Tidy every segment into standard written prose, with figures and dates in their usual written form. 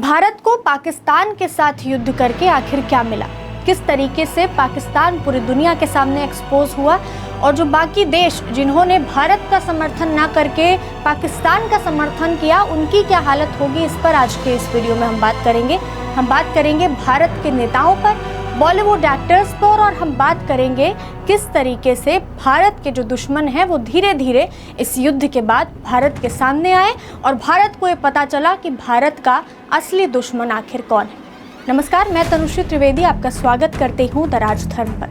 भारत को पाकिस्तान के साथ युद्ध करके आखिर क्या मिला, किस तरीके से पाकिस्तान पूरी दुनिया के सामने एक्सपोज हुआ और जो बाकी देश जिन्होंने भारत का समर्थन ना करके पाकिस्तान का समर्थन किया उनकी क्या हालत होगी, इस पर आज के इस वीडियो में हम बात करेंगे। हम बात करेंगे भारत के नेताओं पर, बॉलीवुड एक्टर्स पर, और हम बात करेंगे किस तरीके से भारत के जो दुश्मन हैं वो धीरे धीरे इस युद्ध के बाद भारत के सामने आए और भारत को ये पता चला कि भारत का असली दुश्मन आखिर कौन है। नमस्कार, मैं तनुश्री त्रिवेदी आपका स्वागत करती हूँ द राजधर्म पर।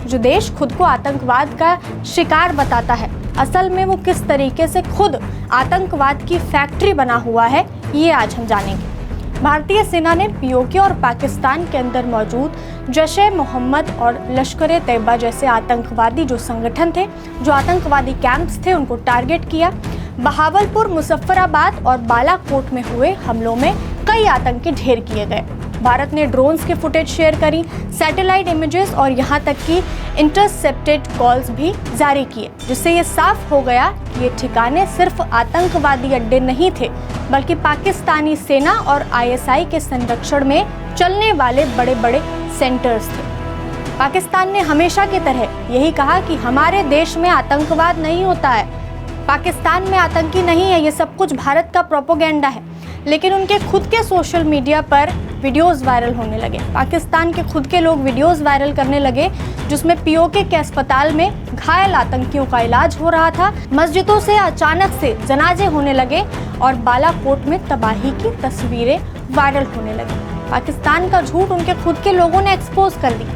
जो देश खुद को आतंकवाद का शिकार बताता है, असल में वो किस तरीके से खुद आतंकवाद की फैक्ट्री बना हुआ है, ये आज हम जानेंगे। भारतीय सेना ने पीओके और पाकिस्तान के अंदर मौजूद जैश-ए-मोहम्मद और लश्कर-ए-तैयबा जैसे आतंकवादी जो संगठन थे, जो आतंकवादी कैंप्स थे, उनको टारगेट किया। बहावलपुर, मुजफ्फराबाद और बालाकोट में हुए हमलों में कई आतंकी ढेर किए गए। भारत ने ड्रोन्स की फुटेज शेयर करी, सैटेलाइट इमेजेस और यहाँ तक कि इंटरसेप्टेड कॉल्स भी जारी किए, जिससे ये साफ हो गया कि ये ठिकाने सिर्फ आतंकवादी अड्डे नहीं थे, बल्कि पाकिस्तानी सेना और आईएसआई के संरक्षण में चलने वाले बड़े बड़े सेंटर्स थे। पाकिस्तान ने हमेशा की तरह यही कहा कि हमारे देश में आतंकवाद नहीं होता है, पाकिस्तान में आतंकी नहीं है, ये सब कुछ भारत का प्रोपेगेंडा है। लेकिन उनके खुद के सोशल मीडिया पर वीडियोस वायरल होने लगे। पाकिस्तान के खुद के लोग वीडियोस वायरल करने लगे जिसमें पीओके के अस्पताल में घायल आतंकियों का इलाज हो रहा था, मस्जिदों से अचानक से जनाजे होने लगे और बालाकोट में तबाही की तस्वीरें वायरल होने लगी। पाकिस्तान का झूठ उनके खुद के लोगों ने एक्सपोज कर दिया।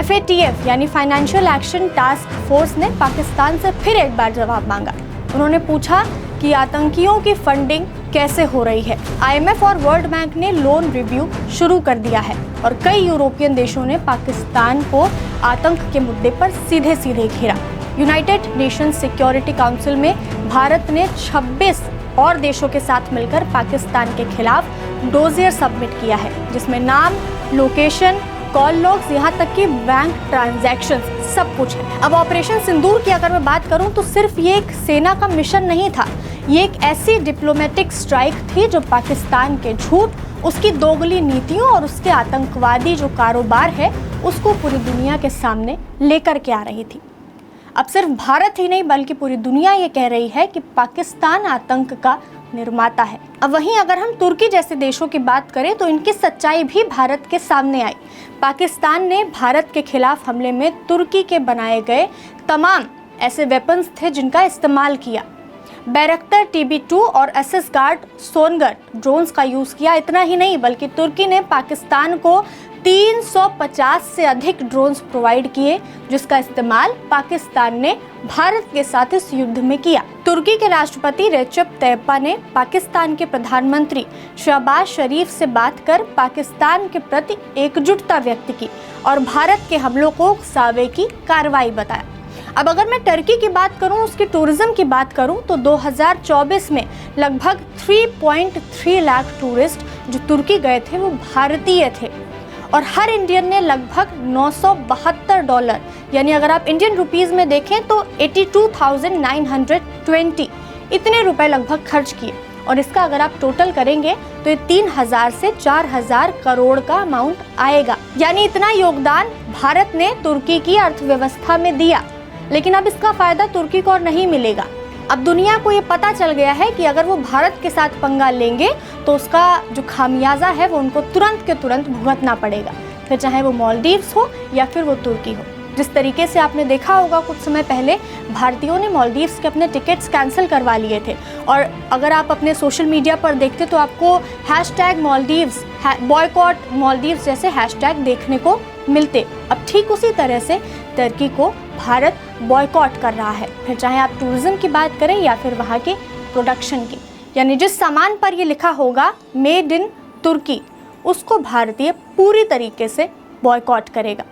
FATF यानी फाइनेंशियल एक्शन टास्क फोर्स ने पाकिस्तान से फिर एक बार जवाब मांगा। उन्होंने पूछा कि आतंकियों की फंडिंग कैसे हो रही है। IMF और वर्ल्ड बैंक ने लोन रिव्यू शुरू कर दिया है और कई यूरोपियन देशों ने पाकिस्तान को आतंक के मुद्दे पर सीधे सीधे घेरा। यूनाइटेड नेशंस सिक्योरिटी काउंसिल में भारत ने 26 और देशों के साथ मिलकर पाकिस्तान के खिलाफ डोजियर सबमिट किया है, जिसमें नाम, लोकेशन, कॉल लॉग्स, यहाँ तक कि बैंक ट्रांजैक्शंस सब कुछ है। अब ऑपरेशन सिंदूर की अगर मैं बात करूँ तो सिर्फ ये एक सेना का मिशन नहीं था, ये एक ऐसी डिप्लोमेटिक स्ट्राइक थी जो पाकिस्तान के झूठ, उसकी दोगली नीतियों और उसके आतंकवादी जो कारोबार है उसको पूरी दुनिया के सामने लेकर के आ रही थी। अब सिर्फ भारत ही नहीं बल्कि पूरी दुनिया ये कह रही है कि पाकिस्तान आतंक का निर्माता है। अब वहीं अगर हम तुर्की जैसे देशों की बात करें तो इनकी सच्चाई भी भारत के सामने आई। पाकिस्तान ने भारत के खिलाफ हमले में तुर्की के बनाए गए तमाम ऐसे वेपन्स थे जिनका इस्तेमाल किया। बैरक्टर TB2 और एसएस गार्ड सोनगर ड्रोन्स का यूज़ किया। इतना ही नहीं बल्कि तुर्की ने पाकिस्तान को 350 से अधिक ड्रोन्स प्रोवाइड किए, जिसका इस्तेमाल पाकिस्तान ने भारत के साथ इस युद्ध में किया। तुर्की के राष्ट्रपति रेचेप तैय्यप ने पाकिस्तान के प्रधानमंत्री शहबाज शरीफ से बात कर पाकिस्तान के प्रति एकजुटता व्यक्त की और भारत के हमलों को उकसावे की कार्रवाई बताया। अब अगर मैं टर्की की बात करूं, उसकी टूरिज्म की बात करूं तो 2024 में लगभग 3.3 लाख टूरिस्ट जो तुर्की गए थे वो भारतीय थे और हर इंडियन ने लगभग $972 यानी अगर आप इंडियन रुपीस में देखें तो 82,920 इतने रुपए लगभग खर्च किए। और इसका अगर आप टोटल करेंगे तो ये 3,000 से 4,000 करोड़ का अमाउंट आएगा। यानी इतना योगदान भारत ने तुर्की की अर्थव्यवस्था में दिया, लेकिन अब इसका फायदा तुर्की को और नहीं मिलेगा। अब दुनिया को ये पता चल गया है कि अगर वो भारत के साथ पंगा लेंगे तो उसका जो खामियाजा है वो उनको तुरंत के तुरंत भुगतना पड़ेगा, फिर चाहे वो मालदीव्स हो या फिर वो तुर्की हो। जिस तरीके से आपने देखा होगा कुछ समय पहले भारतीयों ने मालदीव्स के अपने टिकट्स कैंसिल करवा लिए थे और अगर आप अपने सोशल मीडिया पर देखते तो आपको #मालदीव्स, बॉयकॉट मालदीव्स जैसे हैशटैग देखने को मिलते। अब ठीक उसी तरह से तुर्की को भारत बॉयकॉट कर रहा है, फिर चाहे आप टूरिज्म की बात करें या फिर वहाँ के प्रोडक्शन की। यानी जिस सामान पर ये लिखा होगा मेड इन तुर्की, उसको भारतीय पूरी तरीके से बॉयकॉट करेगा।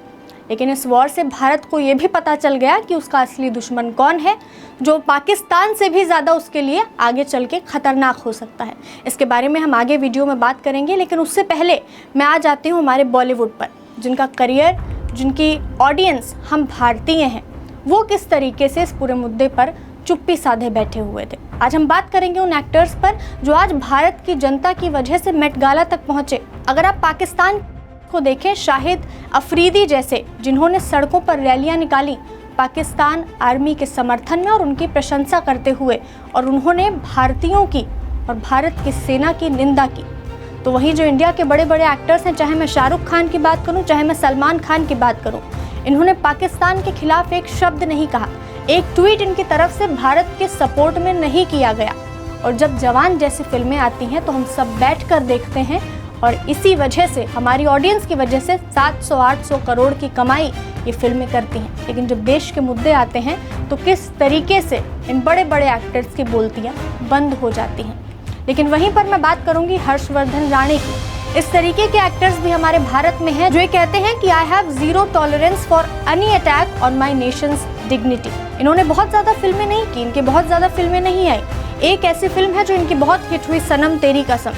लेकिन इस वॉर से भारत को ये भी पता चल गया कि उसका असली दुश्मन कौन है, जो पाकिस्तान से भी ज़्यादा उसके लिए आगे चल के खतरनाक हो सकता है। इसके बारे में हम आगे वीडियो में बात करेंगे, लेकिन उससे पहले मैं आ जाती हूँ हमारे बॉलीवुड पर, जिनका करियर, जिनकी ऑडियंस हम भारतीय हैं, वो किस तरीके से इस पूरे मुद्दे पर चुप्पी साधे बैठे हुए थे। आज हम बात करेंगे उन एक्टर्स पर जो आज भारत की जनता की वजह से मेट गाला तक पहुंचे। अगर आप पाकिस्तान को देखें, शाहिद अफरीदी जैसे जिन्होंने सड़कों पर रैलियां निकाली पाकिस्तान आर्मी के समर्थन में और उनकी प्रशंसा करते हुए, और उन्होंने भारतीयों की और भारत की सेना की निंदा की। तो वहीं जो इंडिया के बड़े बड़े एक्टर्स हैं, चाहे मैं शाहरुख खान की बात करूं, चाहे मैं सलमान खान की बात करूं, इन्होंने पाकिस्तान के खिलाफ एक शब्द नहीं कहा, एक ट्वीट इनकी तरफ से भारत के सपोर्ट में नहीं किया गया। और जब जवान जैसी फिल्में आती हैं तो हम सब बैठकर देखते हैं, और इसी वजह से, हमारी ऑडियंस की वजह से 700-800 करोड़ की कमाई ये फिल्में करती हैं। लेकिन जब देश के मुद्दे आते हैं तो किस तरीके से इन बड़े बड़े एक्टर्स की बोलतियाँ बंद हो जाती हैं। लेकिन वहीं पर मैं बात करूंगी हर्षवर्धन राणे की। इस तरीके के एक्टर्स भी हमारे भारत में हैं जो ये कहते हैं कि I have zero tolerance for any attack on my Nations dignity. इन्होंने बहुत ज़्यादा फिल्में नहीं की, इनकी बहुत ज़्यादा फिल्में नहीं आई। एक ऐसी फिल्म है जो इनकी बहुत हिट हुई, सनम तेरी कसम।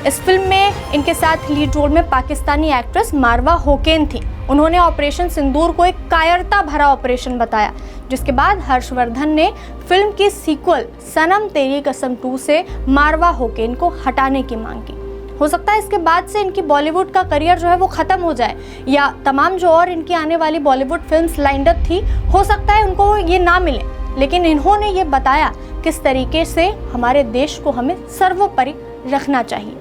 इस फिल्म में इनके साथ लीड रोल में पाकिस्तानी एक्ट्रेस मारवा होकेन थी। उन्होंने ऑपरेशन सिंदूर को एक कायरता भरा ऑपरेशन बताया, जिसके बाद हर्षवर्धन ने फिल्म की सीक्वल सनम तेरी कसम 2 से मारवा होकेन को हटाने की मांग की। हो सकता है इसके बाद से इनकी बॉलीवुड का करियर जो है वो ख़त्म हो जाए, या तमाम जो और इनकी आने वाली बॉलीवुड फिल्म्स लाइंड अप थी, हो सकता है उनको ये ना मिले। लेकिन इन्होंने ये बताया किस तरीके से हमारे देश को हमें सर्वोपरि रखना चाहिए।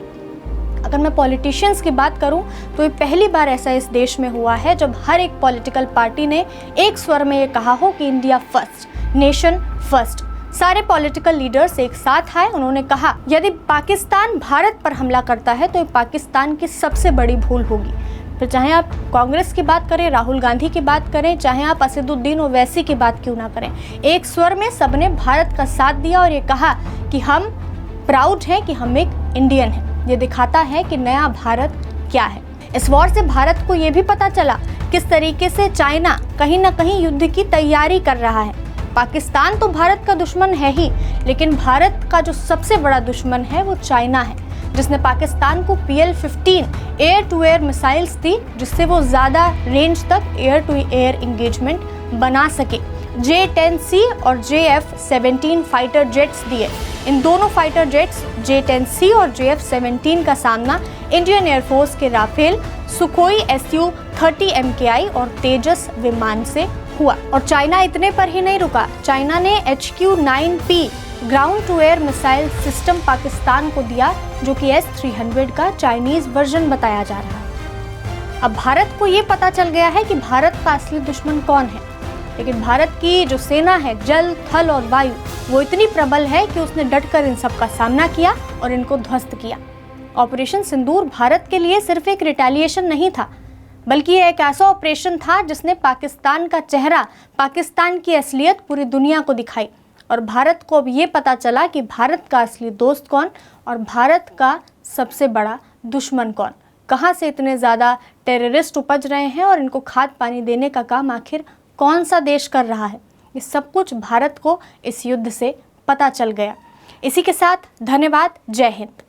अगर मैं पॉलिटिशियंस की बात करूं तो ये पहली बार ऐसा इस देश में हुआ है जब हर एक पॉलिटिकल पार्टी ने एक स्वर में ये कहा हो कि इंडिया फर्स्ट, नेशन फर्स्ट। सारे पॉलिटिकल लीडर्स एक साथ आए, उन्होंने कहा यदि पाकिस्तान भारत पर हमला करता है तो ये पाकिस्तान की सबसे बड़ी भूल होगी। फिर चाहे आप कांग्रेस की बात करें, राहुल गांधी की बात करें, चाहे आप असदुद्दीन ओवैसी की बात क्यों ना करें, एक स्वर में सबने भारत का साथ दिया और ये कहा कि हम प्राउड हैं कि हम एक इंडियन हैं। ये दिखाता है कि नया भारत क्या है। इस वॉर से भारत को ये भी पता चला किस तरीके से चाइना कहीं ना कहीं युद्ध की तैयारी कर रहा है। पाकिस्तान तो भारत का दुश्मन है ही, लेकिन भारत का जो सबसे बड़ा दुश्मन है वो चाइना है, जिसने पाकिस्तान को PL-15 air to air missiles दी, जिससे वो ज़्यादा रेंज तक एयर टू एयर इंगेजमेंट बना सके। J-10C और JF-17 फाइटर जेट्स दिए। इन दोनों फाइटर जेट्स J-10C और JF-17 का सामना इंडियन एयरफोर्स के राफेल, सुखोई Su-30 MKI और तेजस विमान से हुआ। और चाइना इतने पर ही नहीं रुका, चाइना ने HQ-9P ground to air missile system Pakistan को दिया, जो कि S-300 का चाइनीज वर्जन बताया जा रहा है। अब भारत को ये पता चल गया है कि भारत का असली दुश्मन कौन है, लेकिन भारत की जो सेना है, जल, थल और वायु, वो इतनी प्रबल है कि उसने डटकर इन सब का सामना किया और इनको ध्वस्त किया। ऑपरेशन सिंदूर भारत के लिए सिर्फ एक रिटेलिएशन नहीं था, बल्कि ये एक ऐसा ऑपरेशन था जिसने पाकिस्तान का चेहरा, पाकिस्तान की असलियत पूरी दुनिया को दिखाई। और भारत को अब ये पता चला कि भारत का असली दोस्त कौन और भारत का सबसे बड़ा दुश्मन कौन। कहाँ से इतने ज़्यादा टेररिस्ट उपज रहे हैं और इनको खाद पानी देने का काम आखिर कौन सा देश कर रहा है, ये सब कुछ भारत को इस युद्ध से पता चल गया। इसी के साथ धन्यवाद, जय हिंद।